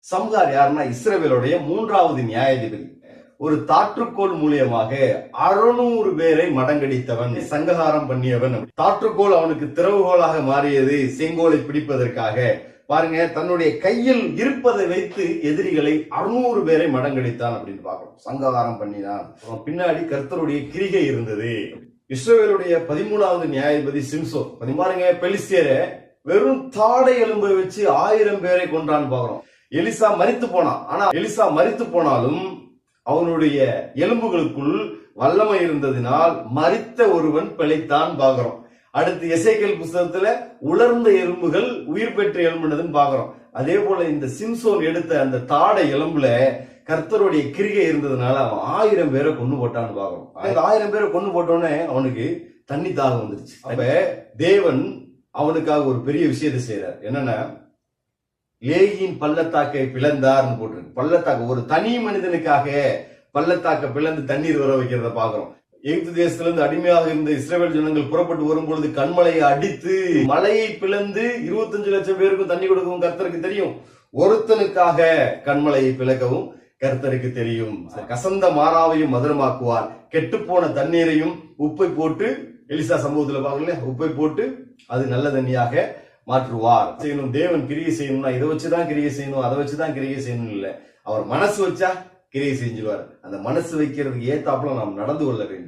சம்கார் யாருன்னா இஸ்ரவேலுடைய 3வது நியாயாதிபதி. ஒரு தாற்றுக்கோள் மூலியமாக 600 பேரை மடங்கடித்தவன், சங்ககாரம் பண்ணியவன். தாற்றுக்கோள் அவனுக்கு திறவுகோலாக மாறியது செங்கோலை பிடிப்பதற்காக. பாருங்க, தன்னுடைய கையில் இருப்பதை வைத்து எதிரிகளை 600 பேரை மடங்கடித்தான் அப்படின்னு பார்க்கிறோம். சங்ககாரம் பண்ணினான். பின்னாடி கர்த்தருடைய கிரிகை இருந்தது. இஸ்ரவேலுடைய 13வது நியாயாதிபதி சிம்சோன். பாருங்க, பெலிஸ்தியரை வெறும் தாடை எலும்பை வச்சு 1000 பேரை கொன்றான்னு பாக்குறோம். எலிசா மரித்து போனான். ஆனா எலிசா மரித்து போனாலும் அவனுடைய எலும்புகளுக்குள் வல்லமை இருந்ததினால் மரித்த ஒருவன் பிழைத்தான் பாக்குறோம். அடுத்து எசேக்கியேல் புத்தகத்துல உலர்ந்த எலும்புகள் உயிர் பெற்ற எலும்புனதுன்னு பாக்குறோம். அதே போல இந்த சிம்சோன் எடுத்த அந்த தாடை எலும்புல கர்த்தருடைய கிரிகை இருந்ததுனால அவன் 1000 பேரை கொண்டு போட்டான்னு பாக்குறோம். 1000 பேரை கொண்டு போட்டோன்னே அவனுக்கு தண்ணி தாகம் வந்துருச்சு. அப்ப தேவன் அவனுக்காக ஒரு பெரிய விஷயத்தை செய்யறார். என்னன்னா, லேகியின் பள்ளத்தாக்கை பிளந்தார்னு போட்டிருக்கு. பள்ளத்தாக்கு ஒரு தனி மனிதனுக்காக பள்ளத்தாக்க பிளந்து தண்ணீர் வர வைக்கிறத பாக்குறோம். எகிப்து தேசத்திலிருந்து அடிமையாக இருந்த இஸ்ரவேல் ஜனங்கள் புறப்பட்டு வரும்பொழுது கண்மலையை அடித்து மலையை பிளந்து 25 லட்சம் பேருக்கும் தண்ணி கொடுக்கவும் கர்த்தருக்கு தெரியும். ஒருத்தனுக்காக கண்மலையை பிளக்கவும் கர்த்தருக்கு தெரியும். கசந்த மாறாவையும் மதுரமாக்குவார், கெட்டுப்போன தண்ணீரையும் உப்பை போட்டு, எலிசா சம்பவத்துல பாக்கல, உப்பை போட்டு அது நல்ல தண்ணியாக மாற்றுவார். செய்யணும், தேவன் கிரியை செய்யணும்னா இதை வச்சுதான் கிரியை செய்யணும், அதை வச்சுதான் கிரியை செய்யணும் இல்ல. அவர் மனசு வச்சா கிரியை செஞ்சிருவார். அந்த மனசு வைக்கிறதுக்கு ஏத்தாப்புல நாம் நடந்து கொள்ள வேண்டும்.